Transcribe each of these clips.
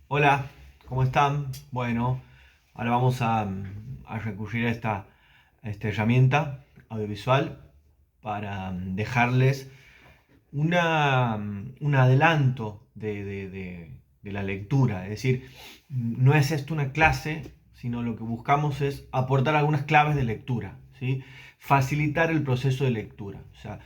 Hola, ¿cómo están? Bueno, ahora vamos a recurrir a esta herramienta audiovisual para dejarles un adelanto de la lectura. Es decir, no es esto una clase, sino lo que buscamos es aportar algunas claves de lectura, ¿sí? Facilitar el proceso de lectura. O sea,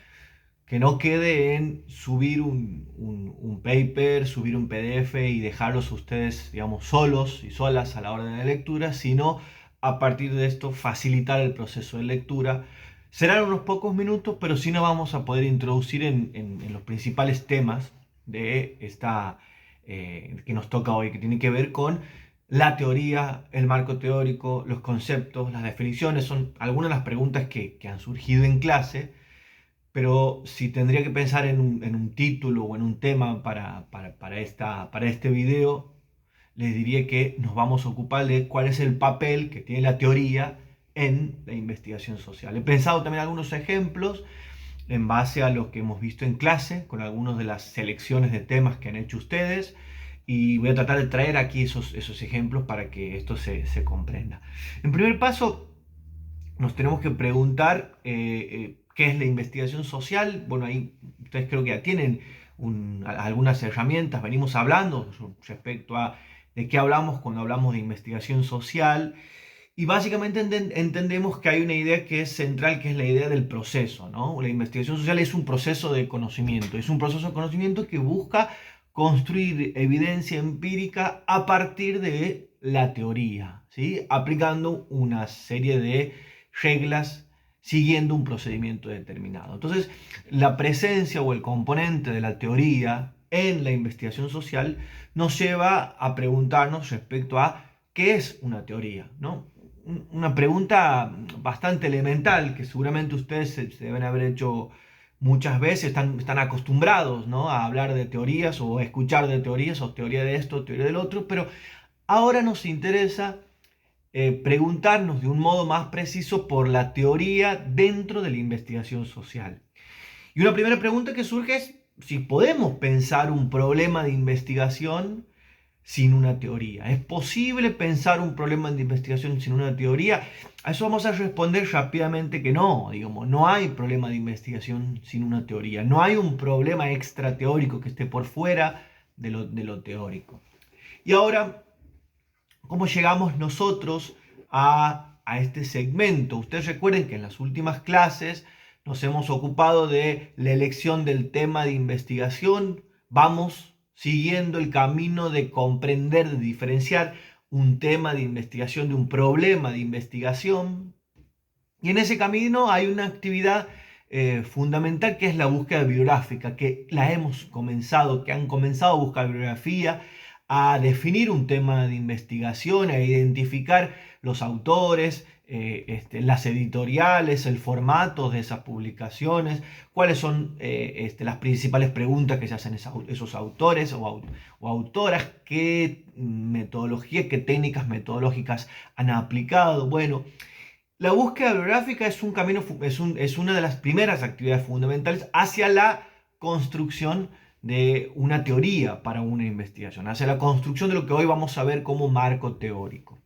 que no quede en subir un paper, subir un PDF y dejarlos ustedes, digamos, solos y solas a la hora de la lectura, sino a partir de esto facilitar el proceso de lectura. Serán unos pocos minutos, pero sí nos vamos a poder introducir en los principales temas de esta que nos toca hoy, que tiene que ver con la teoría, el marco teórico, los conceptos, las definiciones. Son algunas de las preguntas que han surgido en clase, pero si tendría que pensar en un título o en un tema para este video, les diría que nos vamos a ocupar de cuál es el papel que tiene la teoría en la investigación social. He pensado también algunos ejemplos en base a lo que hemos visto en clase, con algunas de las selecciones de temas que han hecho ustedes, y voy a tratar de traer aquí esos ejemplos para que esto se comprenda. En primer paso, nos tenemos que preguntar qué es la investigación social. Bueno, ahí ustedes creo que ya tienen algunas herramientas, venimos hablando respecto a de qué hablamos cuando hablamos de investigación social. Y básicamente entendemos que hay una idea que es central, que es la idea del proceso, ¿no? La investigación social es un proceso de conocimiento, es un proceso de conocimiento que busca construir evidencia empírica a partir de la teoría, ¿sí? Aplicando una serie de reglas siguiendo un procedimiento determinado. Entonces, la presencia o el componente de la teoría en la investigación social nos lleva a preguntarnos respecto a qué es una teoría, ¿no? Una pregunta bastante elemental que seguramente ustedes se deben haber hecho muchas veces, están acostumbrados, ¿no?, a hablar de teorías o a escuchar de teorías o teoría de esto, teoría del otro, pero ahora nos interesa preguntarnos de un modo más preciso por la teoría dentro de la investigación social. Y una primera pregunta que surge es si podemos pensar un problema de investigación sin una teoría. ¿Es posible pensar un problema de investigación sin una teoría? A eso vamos a responder rápidamente que no, digamos, no hay problema de investigación sin una teoría, no hay un problema extra teórico que esté por fuera de lo teórico. Y ahora, ¿cómo llegamos nosotros a este segmento? Ustedes recuerden que en las últimas clases nos hemos ocupado de la elección del tema de investigación. Vamos siguiendo el camino de comprender, de diferenciar un tema de investigación de un problema de investigación. Y en ese camino hay una actividad fundamental que es la búsqueda bibliográfica, que la hemos comenzado, que han comenzado a buscar bibliografía, a definir un tema de investigación, a identificar los autores, las editoriales, el formato de esas publicaciones, cuáles son las principales preguntas que se hacen esos autores o autoras, qué metodología, qué técnicas metodológicas han aplicado. Bueno, la búsqueda bibliográfica es un camino, es una de las primeras actividades fundamentales hacia la construcción de una teoría para una investigación, hacia la construcción de lo que hoy vamos a ver como marco teórico.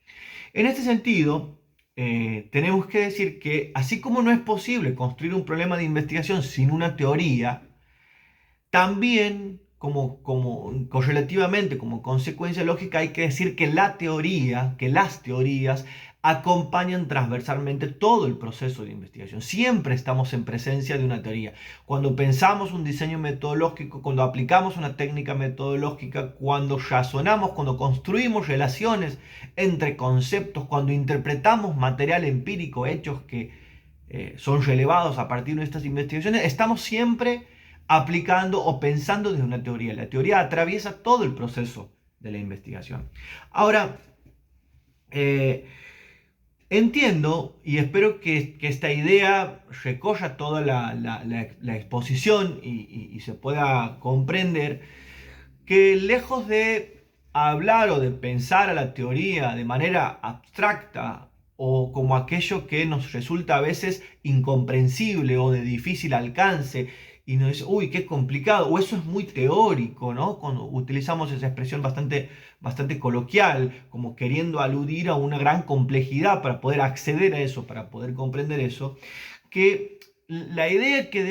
En este sentido, tenemos que decir que así como no es posible construir un problema de investigación sin una teoría, también correlativamente, como consecuencia lógica, hay que decir que la teoría, que las teorías acompañan transversalmente todo el proceso de investigación. Siempre estamos en presencia de una teoría. Cuando pensamos un diseño metodológico, cuando aplicamos una técnica metodológica, cuando razonamos, cuando construimos relaciones entre conceptos, cuando interpretamos material empírico, hechos que son relevados a partir de estas investigaciones, estamos siempre aplicando o pensando desde una teoría. La teoría atraviesa todo el proceso de la investigación. Ahora, entiendo y espero que esta idea recorra toda la exposición y se pueda comprender que lejos de hablar o de pensar a la teoría de manera abstracta o como aquello que nos resulta a veces incomprensible o de difícil alcance y nos dice, uy, qué complicado, o eso es muy teórico, ¿no? Cuando utilizamos esa expresión bastante coloquial, como queriendo aludir a una gran complejidad para poder acceder a eso, para poder comprender eso, que la idea que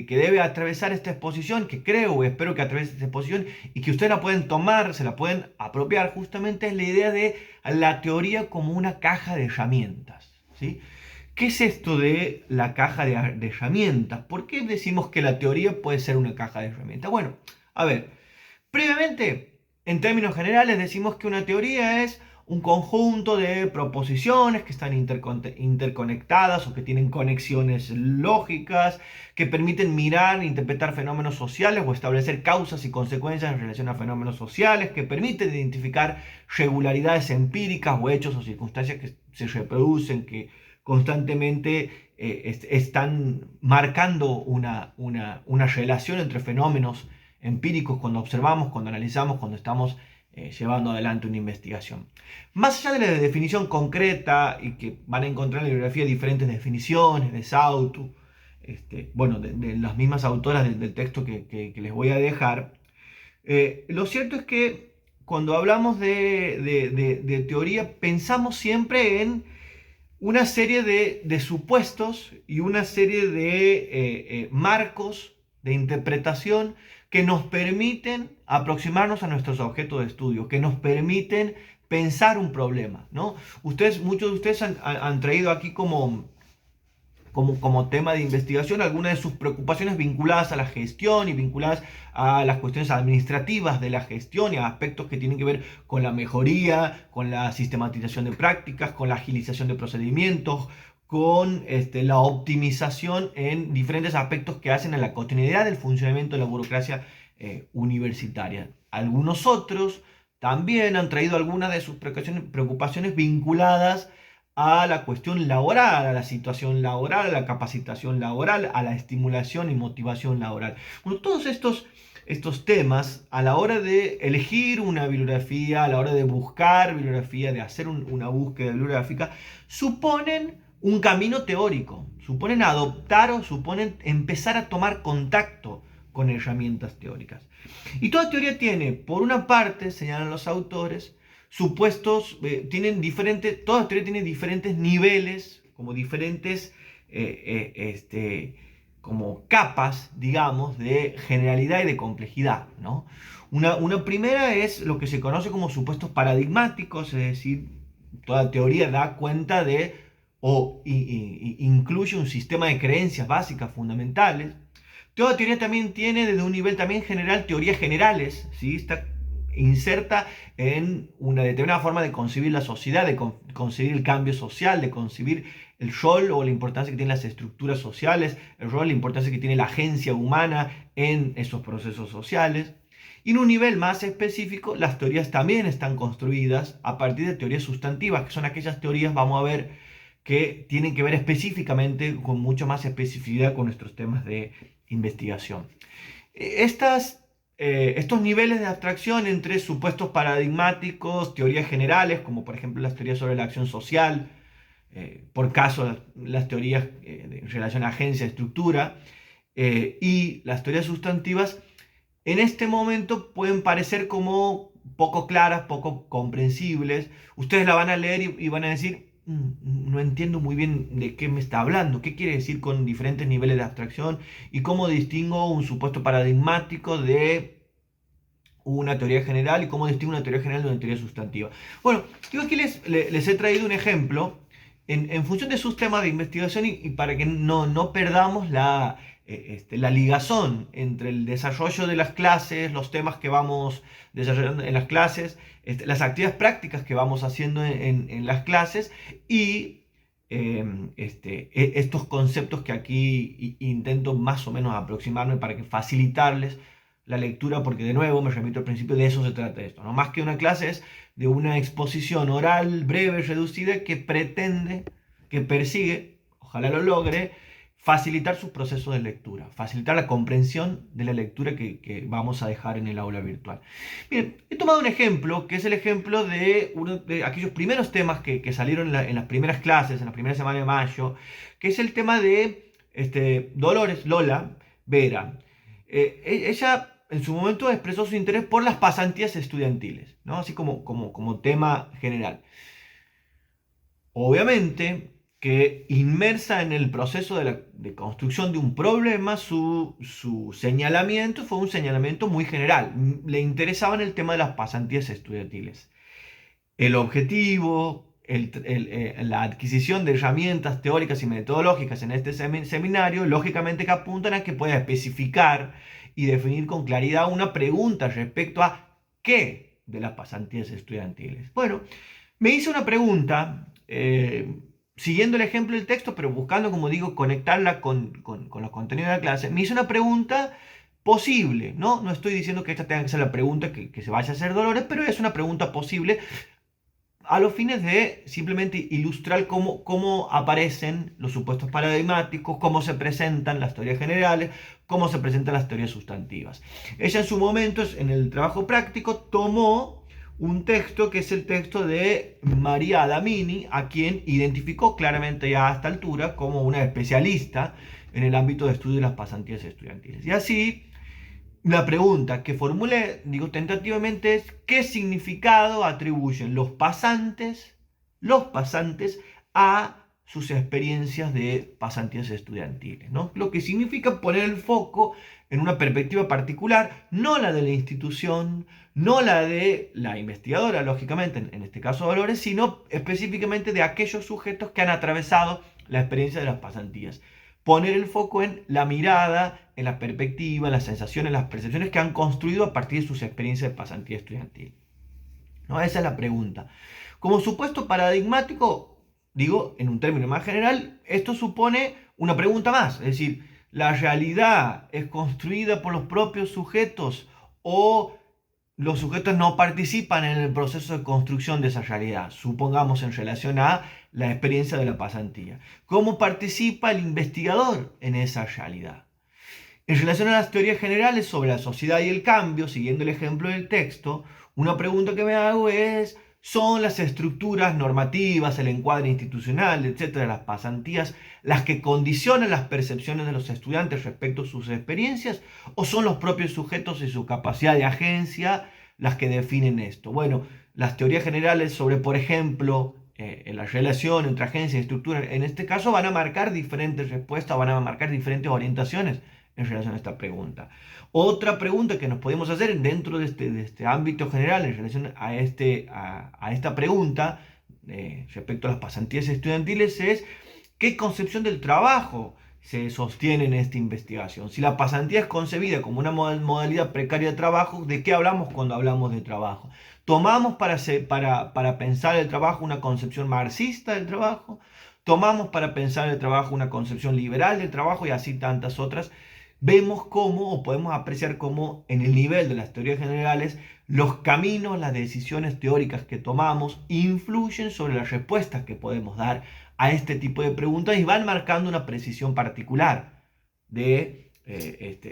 debe atravesar esta exposición, que creo o espero que atraviese esta exposición y que ustedes la pueden tomar, se la pueden apropiar, justamente es la idea de la teoría como una caja de herramientas, ¿sí? ¿Qué es esto de la caja de herramientas? ¿Por qué decimos que la teoría puede ser una caja de herramientas? Bueno, a ver, previamente, en términos generales, decimos que una teoría es un conjunto de proposiciones que están interconectadas o que tienen conexiones lógicas, que permiten mirar e interpretar fenómenos sociales o establecer causas y consecuencias en relación a fenómenos sociales, que permiten identificar regularidades empíricas o hechos o circunstancias que se reproducen, que constantemente están marcando una relación entre fenómenos empíricos cuando observamos, cuando analizamos, cuando estamos llevando adelante una investigación. Más allá de la definición concreta, y que van a encontrar en la bibliografía diferentes definiciones de Sautu, bueno, de las mismas autoras del texto que les voy a dejar, lo cierto es que cuando hablamos de teoría pensamos siempre en una serie de supuestos y una serie de marcos de interpretación que nos permiten aproximarnos a nuestros objetos de estudio, que nos permiten pensar un problema, ¿no? Muchos de ustedes han traído aquí como tema de investigación algunas de sus preocupaciones vinculadas a la gestión y vinculadas a las cuestiones administrativas de la gestión y a aspectos que tienen que ver con la mejoría, con la sistematización de prácticas, con la agilización de procedimientos, con la optimización en diferentes aspectos que hacen a la continuidad del funcionamiento de la burocracia universitaria. Algunos otros también han traído algunas de sus preocupaciones vinculadas a la cuestión laboral, a la situación laboral, a la capacitación laboral, a la estimulación y motivación laboral. Bueno, todos estos temas, a la hora de elegir una bibliografía, a la hora de buscar bibliografía, de hacer una búsqueda bibliográfica, suponen un camino teórico, suponen adoptar o suponen empezar a tomar contacto con herramientas teóricas. Y toda teoría tiene, por una parte, señalan los autores, supuestos, toda teoría tiene diferentes niveles, como diferentes como capas, digamos, de generalidad y de complejidad, ¿no? Una primera es lo que se conoce como supuestos paradigmáticos, es decir, toda teoría da cuenta de incluye un sistema de creencias básicas fundamentales. Toda teoría también tiene desde un nivel también general teorías generales, ¿sí? Está inserta en una determinada forma de concebir la sociedad, de concebir el cambio social, de concebir el rol o la importancia que tienen las estructuras sociales, el rol, la importancia que tiene la agencia humana en esos procesos sociales. Y en un nivel más específico, las teorías también están construidas a partir de teorías sustantivas, que son aquellas teorías, vamos a ver, que tienen que ver específicamente, con mucho más especificidad con nuestros temas de investigación. Estos niveles de abstracción entre supuestos paradigmáticos, teorías generales, como por ejemplo las teorías sobre la acción social, por caso las teorías en relación a agencia, estructura, y las teorías sustantivas, en este momento pueden parecer como poco claras, poco comprensibles. Ustedes la van a leer y van a decir, no entiendo muy bien de qué me está hablando, qué quiere decir con diferentes niveles de abstracción y cómo distingo un supuesto paradigmático de una teoría general y cómo distingo una teoría general de una teoría sustantiva. Bueno, yo aquí les he traído un ejemplo en función de sus temas de investigación y para que no perdamos la ligazón entre el desarrollo de las clases, los temas que vamos desarrollando en las clases, las actividades prácticas que vamos haciendo en las clases y estos conceptos que aquí intento más o menos aproximarme para que facilitarles la lectura, porque de nuevo me remito al principio, de eso se trata esto, ¿no? Más que una clase es de una exposición oral breve, reducida, que pretende, que persigue, ojalá lo logre, facilitar sus procesos de lectura, facilitar la comprensión de la lectura que vamos a dejar en el aula virtual. Bien, he tomado un ejemplo, que es el ejemplo de uno de aquellos primeros temas que salieron en las primeras clases, en la primera semana de mayo, que es el tema de Dolores, Lola Vera, ella en su momento expresó su interés por las pasantías estudiantiles, ¿no? Así como tema general. Obviamente que inmersa en el proceso de construcción de un problema, su señalamiento fue un señalamiento muy general. Le interesaba en el tema de las pasantías estudiantiles. El objetivo, la adquisición de herramientas teóricas y metodológicas en este seminario, lógicamente que apuntan a que pueda especificar y definir con claridad una pregunta respecto a qué de las pasantías estudiantiles. Bueno, me hice una pregunta, siguiendo el ejemplo del texto, pero buscando, como digo, conectarla con los contenidos de la clase. Me hice una pregunta posible, ¿no? No estoy diciendo que esta tenga que ser la pregunta que se vaya a hacer Dolores, pero es una pregunta posible a los fines de simplemente ilustrar cómo aparecen los supuestos paradigmáticos, cómo se presentan las teorías generales, cómo se presentan las teorías sustantivas. Ella en su momento, en el trabajo práctico, tomó un texto que es el texto de María Adamini, a quien identificó claramente ya a esta altura como una especialista en el ámbito de estudio de las pasantías estudiantiles. Y así, la pregunta que formulé, digo tentativamente, es ¿qué significado atribuyen los pasantes a sus experiencias de pasantías estudiantiles, ¿no? Lo que significa poner el foco en una perspectiva particular, no la de la institución, no la de la investigadora, lógicamente, en este caso Dolores, sino específicamente de aquellos sujetos que han atravesado la experiencia de las pasantías. Poner el foco en la mirada, en la perspectiva, en las sensaciones, en las percepciones que han construido a partir de sus experiencias de pasantía estudiantil, ¿no? Esa es la pregunta. Como supuesto paradigmático, digo, en un término más general, esto supone una pregunta más, es decir, ¿la realidad es construida por los propios sujetos o los sujetos no participan en el proceso de construcción de esa realidad? Supongamos en relación a la experiencia de la pasantía. ¿Cómo participa el investigador en esa realidad? En relación a las teorías generales sobre la sociedad y el cambio, siguiendo el ejemplo del texto, una pregunta que me hago es, ¿son las estructuras normativas, el encuadre institucional, etcétera, las pasantías, las que condicionan las percepciones de los estudiantes respecto a sus experiencias? ¿O son los propios sujetos y su capacidad de agencia las que definen esto? Bueno, las teorías generales sobre, por ejemplo, la relación entre agencia y estructura, en este caso van a marcar diferentes respuestas, van a marcar diferentes orientaciones en relación a esta pregunta. Otra pregunta que nos podemos hacer dentro de este ámbito general en relación a esta pregunta respecto a las pasantías estudiantiles es ¿qué concepción del trabajo se sostiene en esta investigación? Si la pasantía es concebida como una modalidad precaria de trabajo, ¿de qué hablamos cuando hablamos de trabajo? ¿Tomamos para pensar el trabajo una concepción marxista del trabajo? ¿Tomamos para pensar el trabajo una concepción liberal del trabajo y así tantas otras? Vemos cómo, o podemos apreciar cómo en el nivel de las teorías generales, los caminos, las decisiones teóricas que tomamos influyen sobre las respuestas que podemos dar a este tipo de preguntas y van marcando una precisión particular de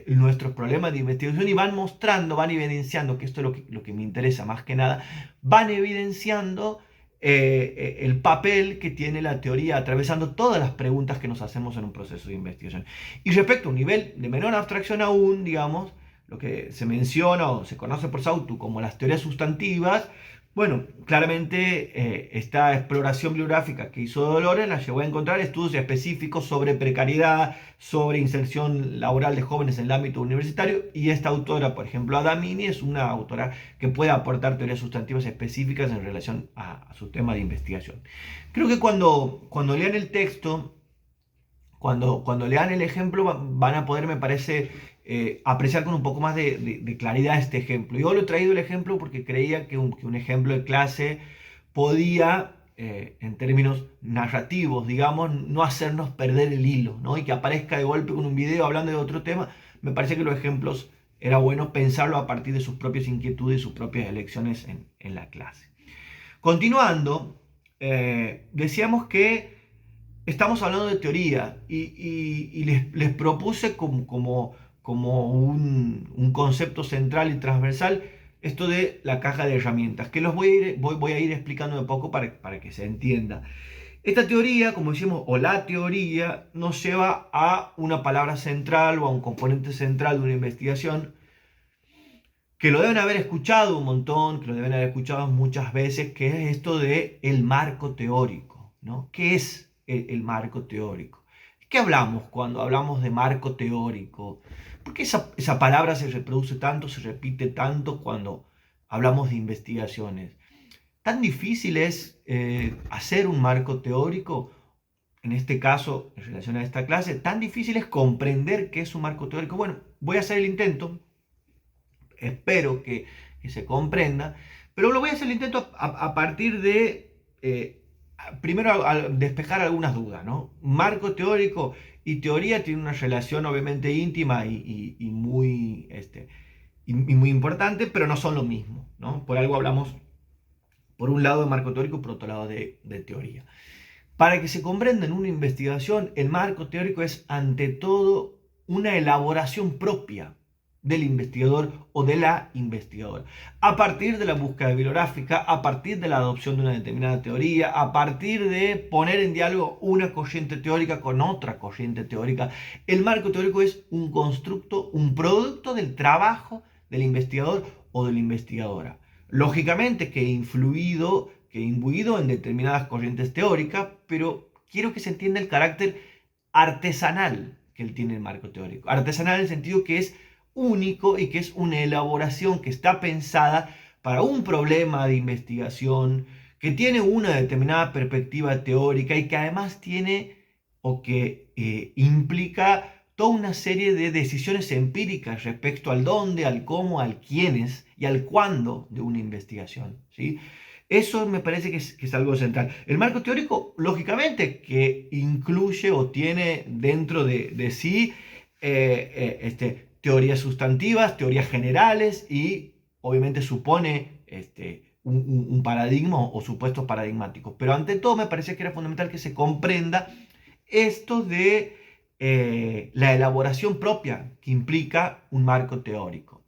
nuestros problemas de investigación y van mostrando, van evidenciando, que esto es lo que me interesa más que nada, van evidenciando el papel que tiene la teoría atravesando todas las preguntas que nos hacemos en un proceso de investigación. Y respecto a un nivel de menor abstracción aún, digamos, lo que se menciona o se conoce por Sautu como las teorías sustantivas, bueno, claramente esta exploración bibliográfica que hizo Dolores la llevó a encontrar estudios específicos sobre precariedad, sobre inserción laboral de jóvenes en el ámbito universitario, y esta autora, por ejemplo, Adamini, es una autora que puede aportar teorías sustantivas específicas en relación a su tema de investigación. Creo que cuando lean el texto, cuando lean el ejemplo, van a poder, me parece, apreciar con un poco más de claridad este ejemplo. Yo lo he traído el ejemplo porque creía que un ejemplo de clase podía, en términos narrativos, digamos, no hacernos perder el hilo, ¿no? Y que aparezca de golpe con un video hablando de otro tema. Me parece que los ejemplos era bueno pensarlo a partir de sus propias inquietudes y sus propias elecciones en la clase. Continuando, decíamos que estamos hablando de teoría y les propuse como un concepto central y transversal esto de la caja de herramientas, que los voy a ir explicando de poco para que se entienda. Esta teoría, como decimos, o la teoría, nos lleva a una palabra central o a un componente central de una investigación que lo deben haber escuchado un montón, que lo deben haber escuchado muchas veces, que es esto de el marco teórico, ¿no? ¿Qué es el marco teórico? ¿Qué hablamos cuando hablamos de marco teórico? ¿Por qué esa palabra se reproduce tanto, se repite tanto cuando hablamos de investigaciones? ¿Tan difícil es hacer un marco teórico? En este caso, en relación a esta clase, ¿tan difícil es comprender qué es un marco teórico? Bueno, voy a hacer el intento, espero que se comprenda, pero lo voy a hacer el intento a partir de, primero, despejar algunas dudas, ¿no? Marco teórico y teoría tienen una relación obviamente íntima y muy, y muy importante, pero no son lo mismo, ¿no? Por algo hablamos, por un lado, de marco teórico y por otro lado de teoría. Para que se comprenda en una investigación, el marco teórico es ante todo una elaboración propia del investigador o de la investigadora. A partir de la búsqueda bibliográfica, a partir de la adopción de una determinada teoría, a partir de poner en diálogo una corriente teórica con otra corriente teórica, el marco teórico es un constructo, un producto del trabajo del investigador o de la investigadora. Lógicamente que imbuido en determinadas corrientes teóricas, pero quiero que se entienda el carácter artesanal que él tiene el marco teórico. Artesanal en el sentido que es único y que es una elaboración que está pensada para un problema de investigación, que tiene una determinada perspectiva teórica y que además tiene o que implica toda una serie de decisiones empíricas respecto al dónde, al cómo, al quiénes y al cuándo de una investigación, ¿sí? Eso me parece que es algo central. El marco teórico, lógicamente, que incluye o tiene dentro de sí teorías sustantivas, teorías generales y obviamente supone un paradigma o supuestos paradigmáticos. Pero ante todo me parece que era fundamental que se comprenda esto de la elaboración propia que implica un marco teórico.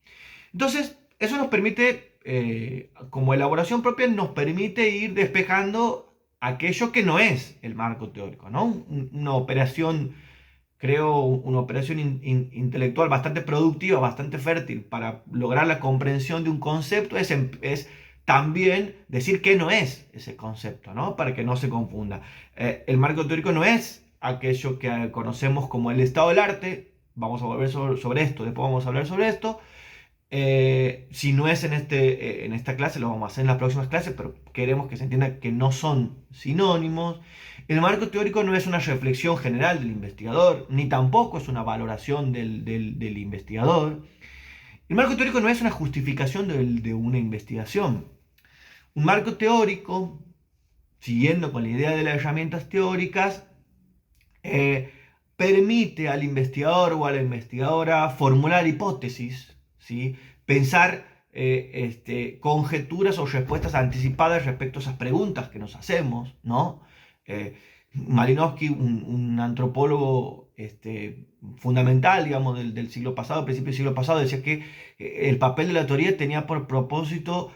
Entonces, eso nos permite, como elaboración propia, nos permite ir despejando aquello que no es el marco teórico, ¿no? Una operación, creo, una operación intelectual bastante productiva, bastante fértil para lograr la comprensión de un concepto es también decir qué no es ese concepto, ¿no? Para que no se confunda. El marco teórico no es aquello que conocemos como el estado del arte. Vamos a volver sobre esto, después vamos a hablar sobre esto. Si no es en esta clase, lo vamos a hacer en las próximas clases, pero queremos que se entienda que no son sinónimos. El marco teórico no es una reflexión general del investigador, ni tampoco es una valoración del investigador. El marco teórico no es una justificación de una investigación. Un marco teórico, siguiendo con la idea de las herramientas teóricas, permite al investigador o a la investigadora formular hipótesis, ¿sí? Pensar conjeturas o respuestas anticipadas respecto a esas preguntas que nos hacemos, ¿no? Malinowski, un antropólogo fundamental, digamos, del siglo pasado, principio del siglo pasado, decía que el papel de la teoría tenía por propósito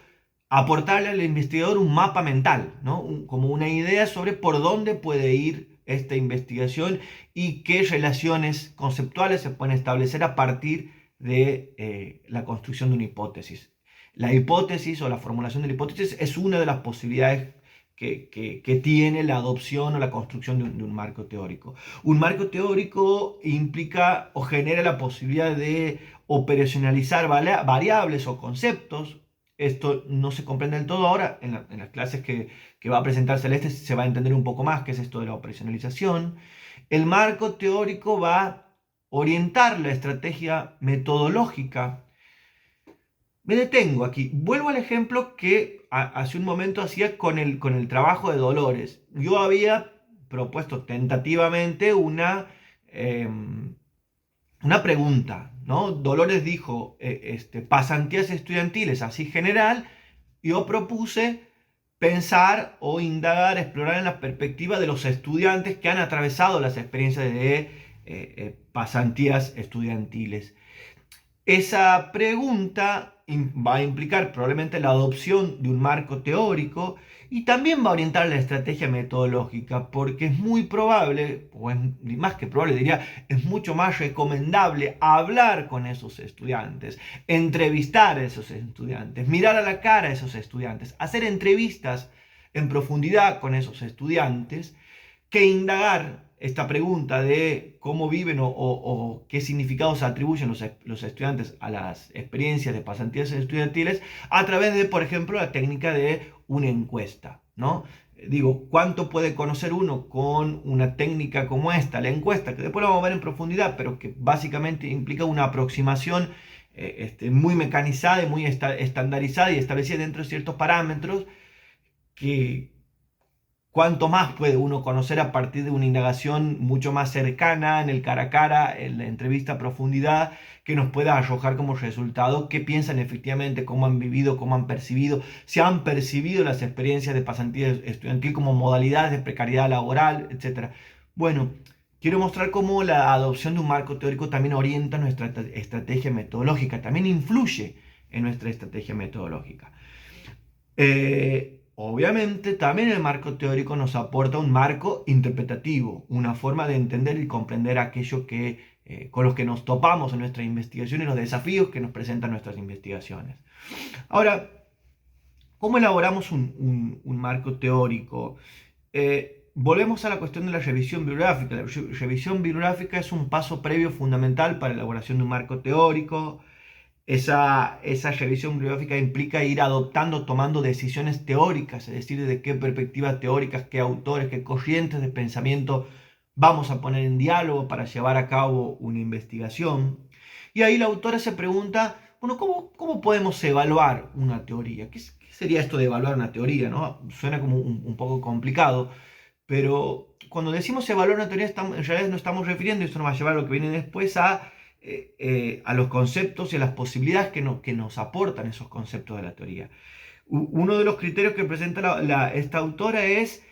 aportarle al investigador un mapa mental, ¿no? Como una idea sobre por dónde puede ir esta investigación y qué relaciones conceptuales se pueden establecer a partir de la construcción de una hipótesis. La hipótesis o la formulación de la hipótesis es una de las posibilidades que tiene la adopción o la construcción de un marco teórico. Un marco teórico implica o genera la posibilidad de operacionalizar variables o conceptos. Esto no se comprende del todo ahora. En las clases que va a presentar Celeste se va a entender un poco más qué es esto de la operacionalización. El marco teórico va a orientar la estrategia metodológica. Me detengo aquí. Vuelvo al ejemplo que hace un momento hacía con el trabajo de Dolores. Yo había propuesto tentativamente una pregunta, ¿no? Dolores dijo pasantías estudiantiles, así general. Yo propuse pensar o indagar, explorar en la perspectiva de los estudiantes que han atravesado las experiencias de pasantías estudiantiles. Esa pregunta va a implicar probablemente la adopción de un marco teórico y también va a orientar la estrategia metodológica, porque es muy probable, o es más que probable, diría, es mucho más recomendable hablar con esos estudiantes, entrevistar a esos estudiantes, mirar a la cara a esos estudiantes, hacer entrevistas en profundidad con esos estudiantes, que indagar esta pregunta de cómo viven o qué significados atribuyen los estudiantes a las experiencias de pasantías estudiantiles a través de, por ejemplo, la técnica de una encuesta, ¿no? Digo, ¿cuánto puede conocer uno con una técnica como esta? La encuesta, que después la vamos a ver en profundidad, pero que básicamente implica una aproximación muy mecanizada y muy estandarizada y establecida dentro de ciertos parámetros que cuánto más puede uno conocer a partir de una indagación mucho más cercana, en el cara a cara, en la entrevista a profundidad, que nos pueda arrojar como resultado qué piensan efectivamente, cómo han vivido, cómo han percibido, si han percibido las experiencias de pasantía estudiantil como modalidades de precariedad laboral, etc. Bueno, quiero mostrar cómo la adopción de un marco teórico también orienta nuestra estrategia metodológica, también influye en nuestra estrategia metodológica. Obviamente, también el marco teórico nos aporta un marco interpretativo, una forma de entender y comprender aquello con los que nos topamos en nuestra investigación y los desafíos que nos presentan nuestras investigaciones. Ahora, ¿cómo elaboramos un marco teórico? Volvemos a la cuestión de la revisión bibliográfica. La revisión bibliográfica es un paso previo fundamental para la elaboración de un marco teórico. Esa revisión bibliográfica implica ir adoptando, tomando decisiones teóricas, es decir, de qué perspectivas teóricas, qué autores, qué corrientes de pensamiento vamos a poner en diálogo para llevar a cabo una investigación. Y ahí la autora se pregunta, bueno, ¿cómo podemos evaluar una teoría? ¿Qué sería esto de evaluar una teoría, ¿no? Suena como un poco complicado, pero cuando decimos evaluar una teoría, en realidad nos estamos refiriendo, y esto nos va a llevar a lo que viene después, a los conceptos y a las posibilidades que nos aportan esos conceptos de la teoría. Uno de los criterios que presenta esta autora es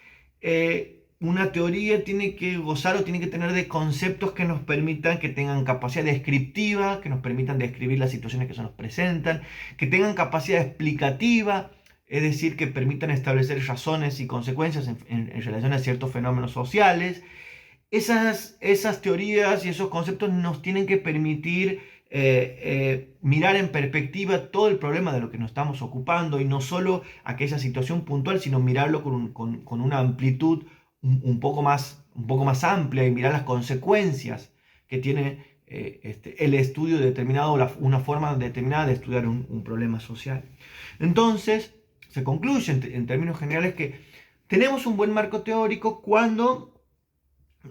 una teoría tiene que gozar o tiene que tener de conceptos que nos permitan, que tengan capacidad descriptiva, que nos permitan describir las situaciones que se nos presentan, que tengan capacidad explicativa, es decir, que permitan establecer razones y consecuencias en relación a ciertos fenómenos sociales. Esas teorías y esos conceptos nos tienen que permitir mirar en perspectiva todo el problema de lo que nos estamos ocupando y no solo aquella situación puntual, sino mirarlo con una amplitud un poco más amplia y mirar las consecuencias que tiene el estudio determinado, una forma determinada de estudiar un problema social. Entonces, se concluye en términos generales que tenemos un buen marco teórico cuando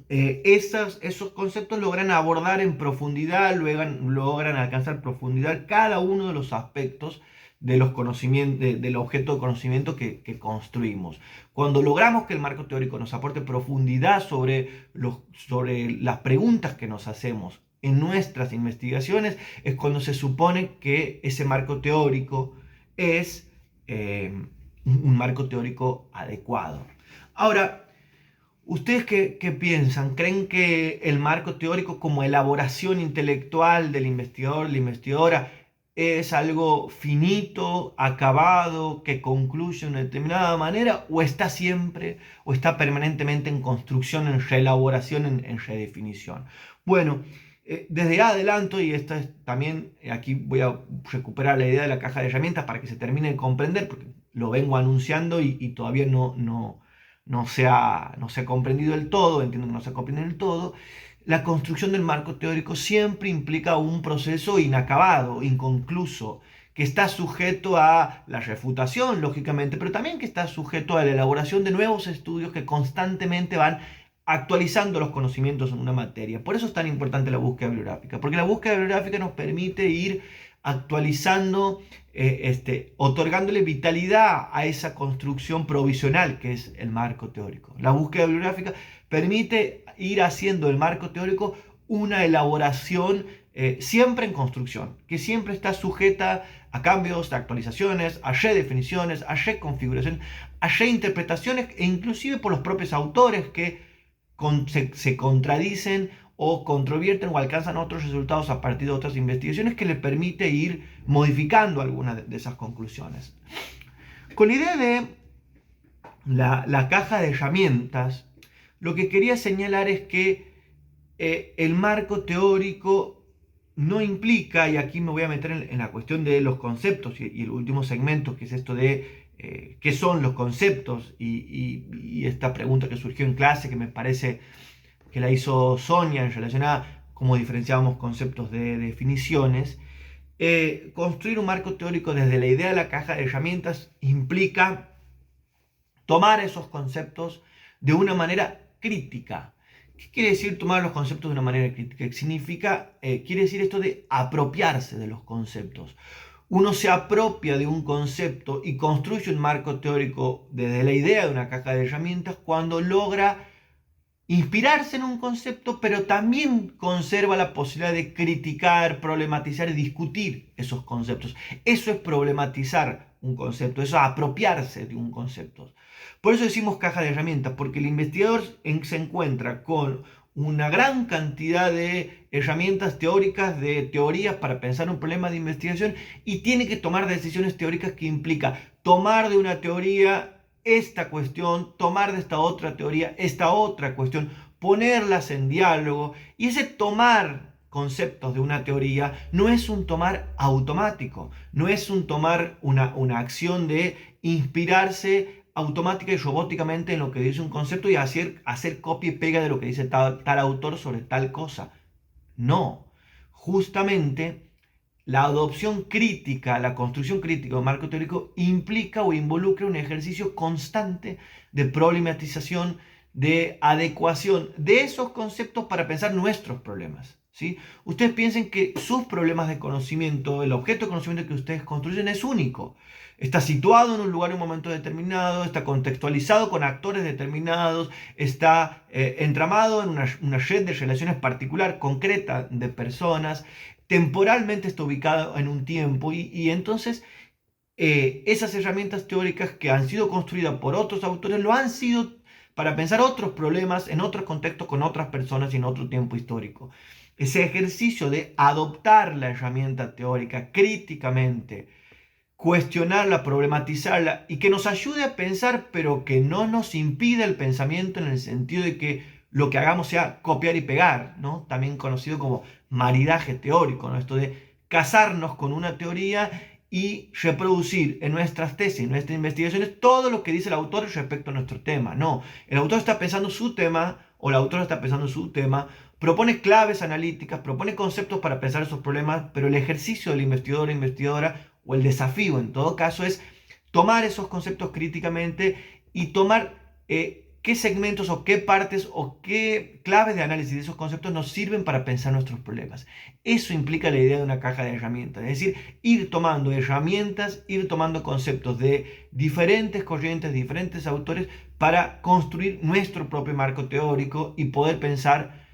esos conceptos logran abordar en profundidad, logran alcanzar profundidad cada uno de los aspectos de los conocimientos, del objeto de conocimiento que construimos. Cuando logramos que el marco teórico nos aporte profundidad sobre las preguntas que nos hacemos en nuestras investigaciones, es cuando se supone que ese marco teórico es un marco teórico adecuado. Ahora, ¿ustedes qué piensan? ¿Creen que el marco teórico como elaboración intelectual del investigador, la investigadora, es algo finito, acabado, que concluye de una determinada manera, o está siempre, o está permanentemente en construcción, en reelaboración, en redefinición? Bueno, desde ya adelanto, y esto es también, aquí voy a recuperar la idea de la caja de herramientas para que se termine de comprender, porque lo vengo anunciando y todavía no se ha comprendido del todo, entiendo que no se ha comprendido del todo. La construcción del marco teórico siempre implica un proceso inacabado, inconcluso, que está sujeto a la refutación, lógicamente, pero también que está sujeto a la elaboración de nuevos estudios que constantemente van actualizando los conocimientos en una materia. Por eso es tan importante la búsqueda bibliográfica, porque la búsqueda bibliográfica nos permite ir actualizando, otorgándole vitalidad a esa construcción provisional que es el marco teórico. La búsqueda bibliográfica permite ir haciendo del marco teórico una elaboración siempre en construcción, que siempre está sujeta a cambios, a actualizaciones, a redefiniciones, a reconfiguraciones, a reinterpretaciones e inclusive por los propios autores que se contradicen o controvierten o alcanzan otros resultados a partir de otras investigaciones que le permite ir modificando algunas de esas conclusiones. Con la idea de la caja de herramientas, lo que quería señalar es que el marco teórico no implica, y aquí me voy a meter en la cuestión de los conceptos y el último segmento, que es esto de qué son los conceptos, y esta pregunta que surgió en clase, que me parece que la hizo Sonia en relación a cómo diferenciábamos conceptos de definiciones. Construir un marco teórico desde la idea de la caja de herramientas implica tomar esos conceptos de una manera crítica. ¿Qué quiere decir tomar los conceptos de una manera crítica? Quiere decir esto de apropiarse de los conceptos. Uno se apropia de un concepto y construye un marco teórico desde la idea de una caja de herramientas cuando logra inspirarse en un concepto, pero también conserva la posibilidad de criticar, problematizar y discutir esos conceptos. Eso es problematizar un concepto, eso es apropiarse de un concepto. Por eso decimos caja de herramientas, porque el investigador se encuentra con una gran cantidad de herramientas teóricas, de teorías para pensar un problema de investigación, y tiene que tomar decisiones teóricas que implica tomar de una teoría esta cuestión, tomar de esta otra teoría esta otra cuestión, ponerlas en diálogo, y ese tomar conceptos de una teoría no es un tomar automático, no es un tomar una acción de inspirarse automática y robóticamente en lo que dice un concepto y hacer copia y pega de lo que dice tal autor sobre tal cosa. No, justamente la adopción crítica, la construcción crítica de un marco teórico implica o involucra un ejercicio constante de problematización, de adecuación de esos conceptos para pensar nuestros problemas, ¿sí? Ustedes piensen que sus problemas de conocimiento, el objeto de conocimiento que ustedes construyen es único. Está situado en un lugar en un momento determinado, está contextualizado con actores determinados, está entramado en una red de relaciones particular, concreta, de personas, temporalmente está ubicado en un tiempo, y entonces esas herramientas teóricas que han sido construidas por otros autores lo han sido para pensar otros problemas en otros contextos con otras personas y en otro tiempo histórico. Ese ejercicio de adoptar la herramienta teórica críticamente, cuestionarla, problematizarla y que nos ayude a pensar, pero que no nos impida el pensamiento en el sentido de que lo que hagamos sea copiar y pegar, ¿no? También conocido como maridaje teórico, ¿no? Esto de casarnos con una teoría y reproducir en nuestras tesis, en nuestras investigaciones, todo lo que dice el autor respecto a nuestro tema. No, el autor está pensando su tema, o la autora está pensando su tema, propone claves analíticas, propone conceptos para pensar esos problemas, pero el ejercicio del investigador o investigadora, o el desafío en todo caso, es tomar esos conceptos críticamente y tomar qué segmentos o qué partes o qué claves de análisis de esos conceptos nos sirven para pensar nuestros problemas. Eso implica la idea de una caja de herramientas, es decir, ir tomando herramientas, ir tomando conceptos de diferentes corrientes, diferentes autores, para construir nuestro propio marco teórico y poder pensar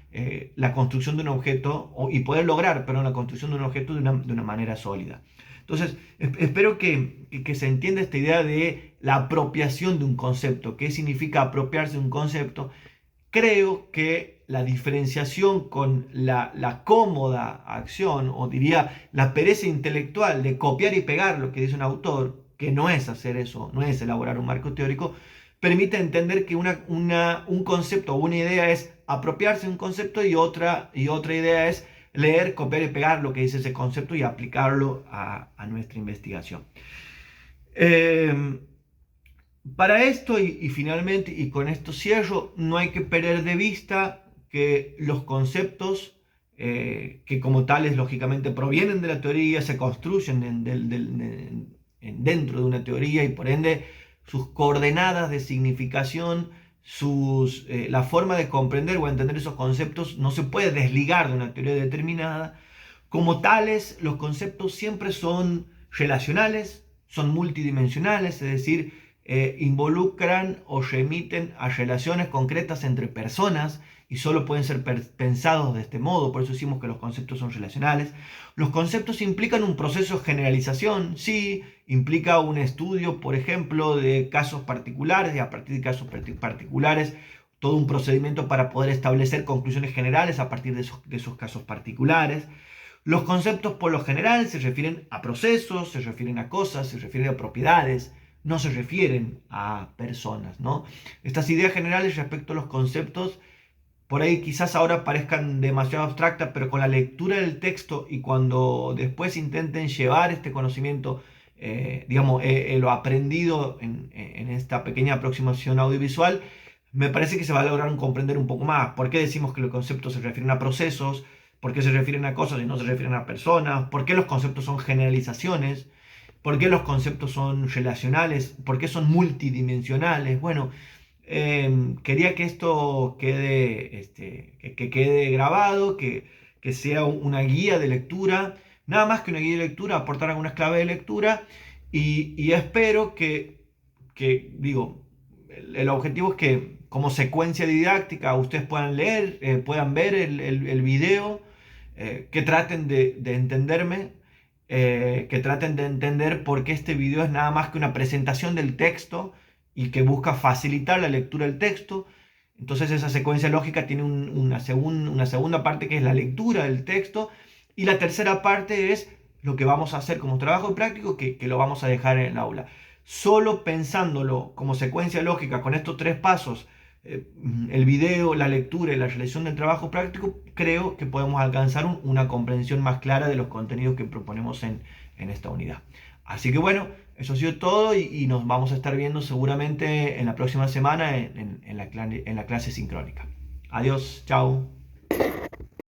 la construcción de un objeto, y poder lograr, la construcción de un objeto de una manera sólida. Entonces, espero que se entienda esta idea de la apropiación de un concepto. ¿Qué significa apropiarse de un concepto? Creo que la diferenciación con la cómoda acción, o diría la pereza intelectual de copiar y pegar lo que dice un autor, que no es hacer eso, no es elaborar un marco teórico, permite entender que un concepto o una idea es apropiarse de un concepto, y otra idea es leer, copiar y pegar lo que dice ese concepto y aplicarlo a nuestra investigación. Para esto, y finalmente, y con esto cierro, no hay que perder de vista que los conceptos, que como tales lógicamente provienen de la teoría, se construyen dentro de una teoría, y por ende sus coordenadas de significación, la forma de comprender o entender esos conceptos no se puede desligar de una teoría determinada. Como tales, los conceptos siempre son relacionales, son multidimensionales, es decir, involucran o remiten a relaciones concretas entre personas, y solo pueden ser pensados de este modo. Por eso decimos que los conceptos son relacionales. Los conceptos implican un proceso de generalización, sí, implica un estudio, por ejemplo, de casos particulares, y a partir de casos particulares todo un procedimiento para poder establecer conclusiones generales a partir de esos casos particulares. Los conceptos por lo general se refieren a procesos, se refieren a cosas, se refieren a propiedades, no se refieren a personas, ¿no? Estas ideas generales respecto a los conceptos por ahí quizás ahora parezcan demasiado abstractas, pero con la lectura del texto y cuando después intenten llevar este conocimiento, digamos, lo aprendido en esta pequeña aproximación audiovisual, me parece que se va a lograr comprender un poco más. ¿Por qué decimos que los conceptos se refieren a procesos? ¿Por qué se refieren a cosas y no se refieren a personas? ¿Por qué los conceptos son generalizaciones? ¿Por qué los conceptos son relacionales? ¿Por qué son multidimensionales? Bueno, quería que esto quede, que quede grabado, que sea una guía de lectura, nada más que una guía de lectura, aportar algunas claves de lectura y espero digo, el objetivo es que como secuencia didáctica ustedes puedan leer, puedan ver el video, que traten de entenderme, que traten de entender por qué este video es nada más que una presentación del texto y que busca facilitar la lectura del texto. Entonces esa secuencia lógica tiene una segunda parte que es la lectura del texto y la tercera parte es lo que vamos a hacer como trabajo práctico que lo vamos a dejar en el aula. Solo pensándolo como secuencia lógica con estos tres pasos, el video, la lectura y la realización del trabajo práctico, creo que podemos alcanzar una comprensión más clara de los contenidos que proponemos en esta unidad. Así que bueno, eso ha sido todo y nos vamos a estar viendo seguramente en la próxima semana en la clase sincrónica. Adiós, chao.